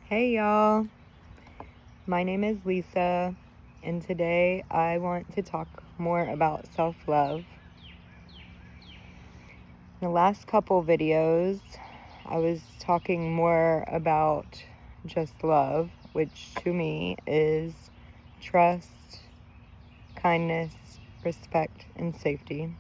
Hey y'all, my name is Lisa, and today I want to talk more about self-love. In the last couple videos, I was talking more about just love, which to me is trust, kindness, respect, and safety.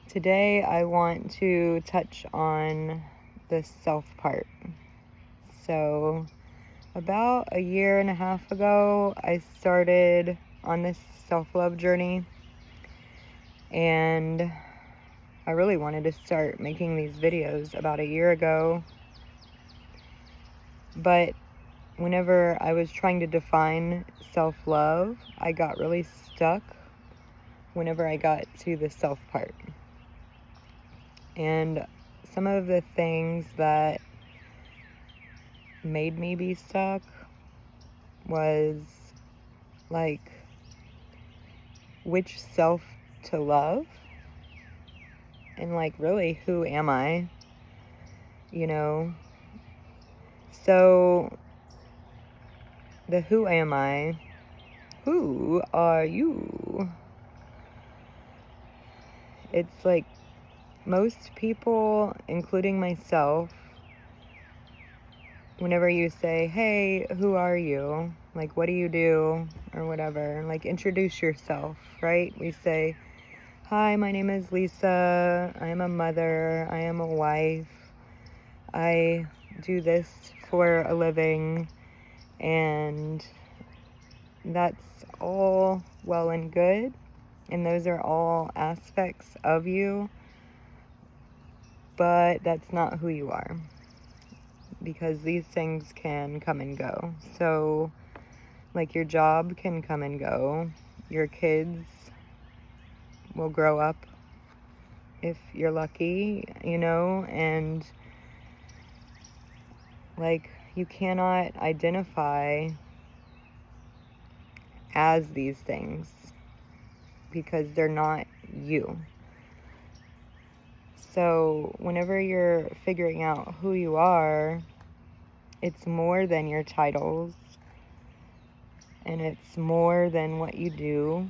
Today I want to touch on the self part. So, about a year and a half ago, I started on this self-love journey, and I really wanted to start making these videos about a year ago, but whenever I was trying to define self-love, I got really stuck whenever I got to the self part. And some of the things that made me be stuck was like, which self to love, and like, really, who am I? So the who am I, who are you? It's like most people, including myself, whenever you say, hey, who are you? Like, what do you do? Or whatever, like, introduce yourself, right? We say, hi, my name is Lisa. I am a mother. I am a wife. I do this for a living. And that's all well and good. And those are all aspects of you. But that's not who you are. Because these things can come and go. So, like, your job can come and go. Your kids will grow up if you're lucky, and like, you cannot identify as these things because they're not you. So whenever you're figuring out who you are, it's more than your titles, and it's more than what you do.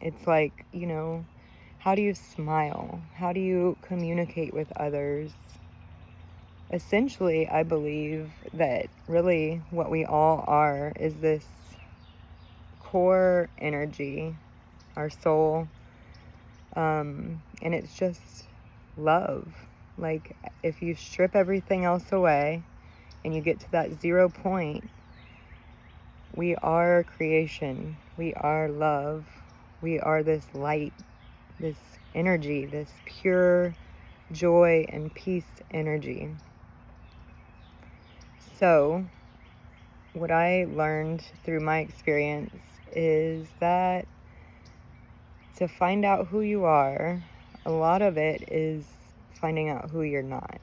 It's like, how do you smile? How do you communicate with others? Essentially, I believe that really what we all are is this core energy, our soul, and it's just love. Like, if you strip everything else away and you get to that 0 point, we are creation, we are love, we are this light, this energy, this pure joy and peace energy. So what I learned through my experience is that to find out who you are, a lot of it is finding out who you're not.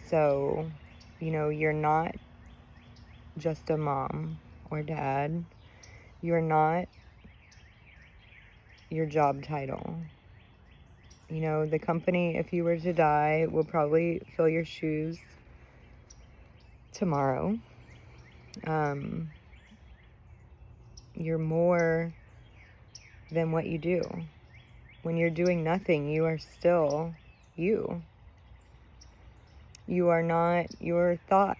So, you're not just a mom or dad. You're not your job title. The company, if you were to die, will probably fill your shoes tomorrow. You're more than what you do. When you're doing nothing, you are still you. You are not your thoughts.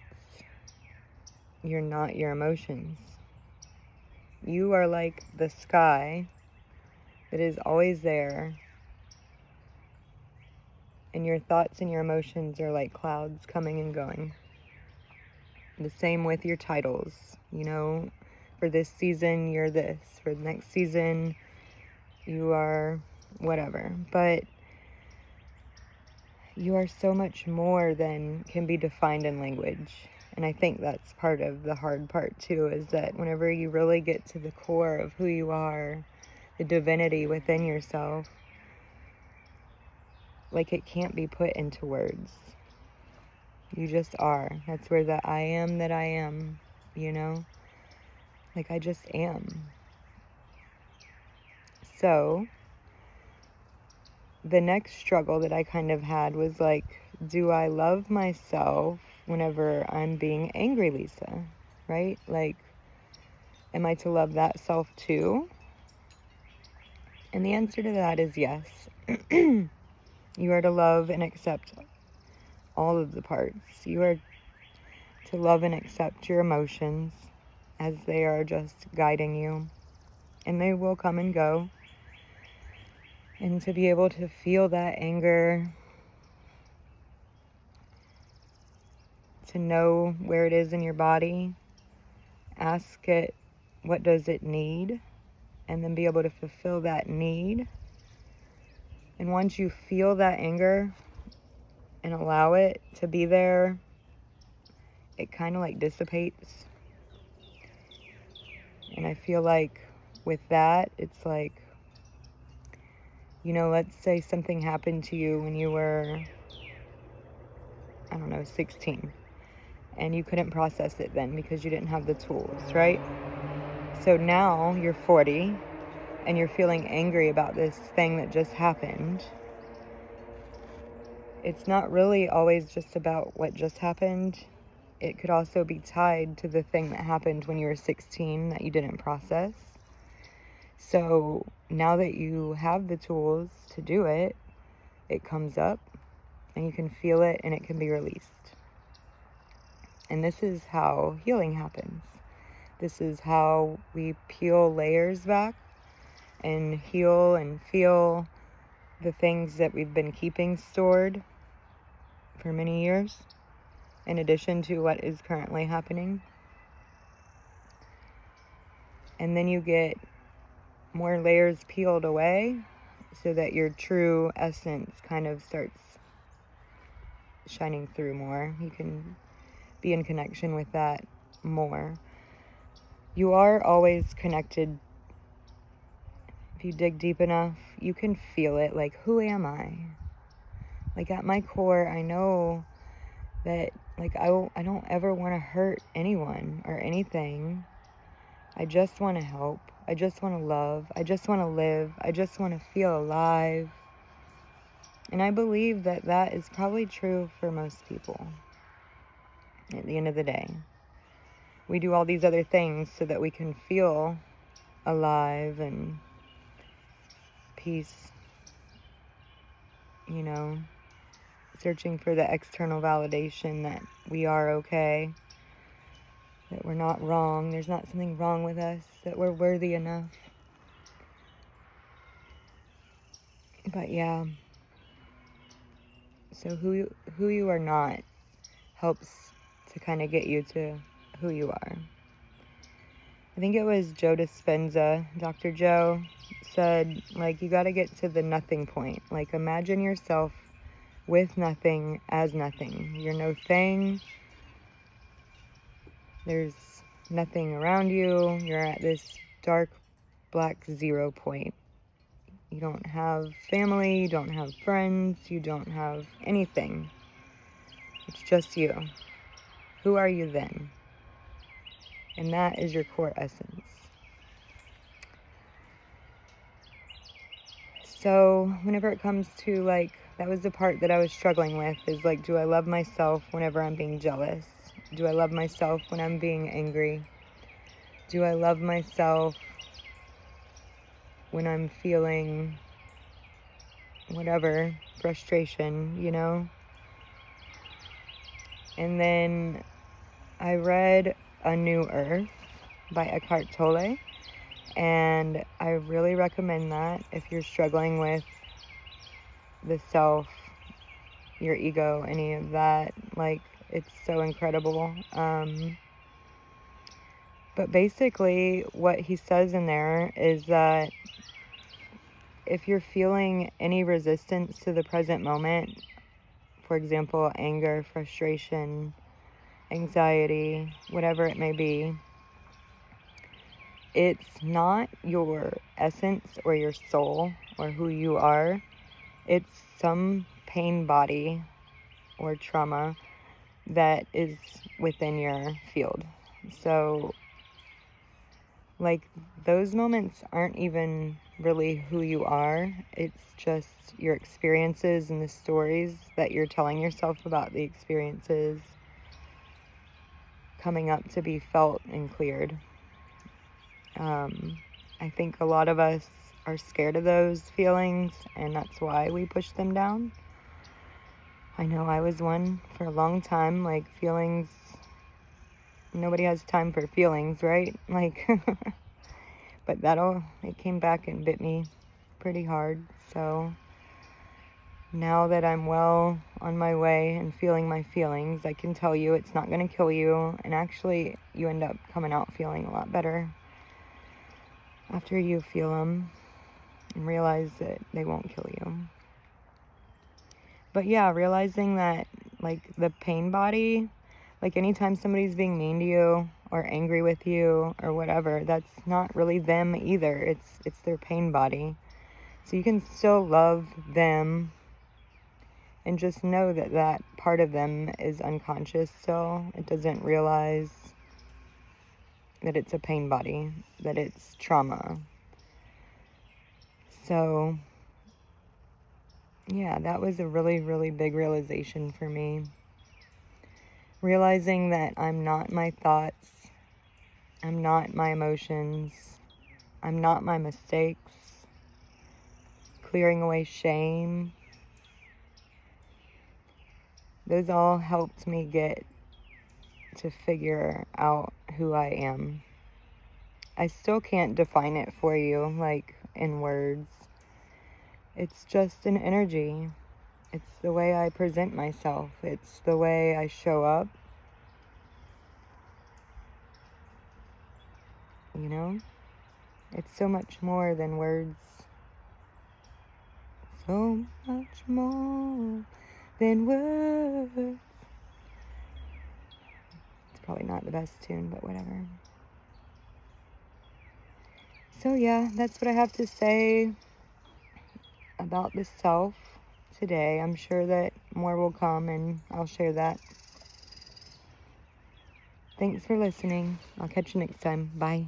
You're not your emotions. You are like the sky that is always there. And your thoughts and your emotions are like clouds coming and going. The same with your titles. For this season, you're this. For the next season, you are whatever. But you are so much more than can be defined in language. And I think that's part of the hard part too, is that whenever you really get to the core of who you are, the divinity within yourself, like, it can't be put into words. You just are. That's where the I am that I am, like, I just am. So the next struggle that I kind of had was like, do I love myself whenever I'm being angry, Lisa? Right? Like, am I to love that self too? And the answer to that is yes. You are to love and accept all of the parts. You are to love and accept your emotions as they are just guiding you. And they will come and go. And to be able to feel that anger, to know where it is in your body, ask it, what does it need? And then be able to fulfill that need. And once you feel that anger and allow it to be there, it kind of like dissipates. And I feel like with that, it's like, you know, let's say something happened to you when you were, I don't know, 16. And you couldn't process it then because you didn't have the tools, right? So now you're 40 and you're feeling angry about this thing that just happened. It's not really always just about what just happened. It could also be tied to the thing that happened when you were 16 that you didn't process. So now that you have the tools to do it, it comes up and you can feel it and it can be released. And this is how healing happens. This is how we peel layers back and heal and feel the things that we've been keeping stored for many years, in addition to what is currently happening. And then you get more layers peeled away so that your true essence kind of starts shining through more. You can be in connection with that more. You are always connected. If you dig deep enough, you can feel it. Like, who am I? Like, at my core, I know that, like, I don't ever want to hurt anyone or anything. I just want to help. I just want to love. I just want to live. I just want to feel alive. And I believe that that is probably true for most people at the end of the day. We do all these other things so that we can feel alive and peace, you know, searching for the external validation that we are okay, that we're not wrong, there's not something wrong with us, that we're worthy enough. But yeah, so who you are not helps to kind of get you to who you are. I think it was Joe Dispenza, Dr. Joe, said, like, you got to get to the nothing point. Like, imagine yourself with nothing as nothing. You're no thing. There's nothing around you. You're at this dark, black 0 point. You don't have family. You don't have friends. You don't have anything. It's just you. Who are you then? And that is your core essence. So whenever it comes to, like, that was the part that I was struggling with, is like, do I love myself whenever I'm being jealous? Do I love myself when I'm being angry? Do I love myself when I'm feeling whatever, frustration, you know? And then I read A New Earth by Eckhart Tolle, and I really recommend that if you're struggling with the self, your ego, any of that. Like, it's so incredible. But basically what he says in there is that if you're feeling any resistance to the present moment, for example, anger, frustration, anxiety, whatever it may be, it's not your essence or your soul or who you are. It's some pain body or trauma that is within your field. So, like, those moments aren't even really who you are. It's just your experiences and the stories that you're telling yourself about the experiences coming up to be felt and cleared. I think a lot of us are scared of those feelings, and that's why we push them down. I know I was one for a long time. Like, feelings, nobody has time for feelings, right? Like, but it came back and bit me pretty hard. So now that I'm well on my way and feeling my feelings, I can tell you it's not going to kill you. And actually, you end up coming out feeling a lot better after you feel them and realize that they won't kill you. But yeah, realizing that, like, the pain body, like, anytime somebody's being mean to you or angry with you or whatever, that's not really them either. It's their pain body. So you can still love them and just know that that part of them is unconscious still. It doesn't realize that it's a pain body, that it's trauma. So yeah, that was a really, really big realization for me. Realizing that I'm not my thoughts, I'm not my emotions, I'm not my mistakes. Clearing away shame. Those all helped me get to figure out who I am. I still can't define it for you, like, in words. It's just an energy. It's the way I present myself. It's the way I show up. You know? It's so much more than words. So much more than words. It's probably not the best tune, but whatever. So yeah, that's what I have to say about the self today. I'm sure that more will come and I'll share that. Thanks for listening. I'll catch you next time. Bye.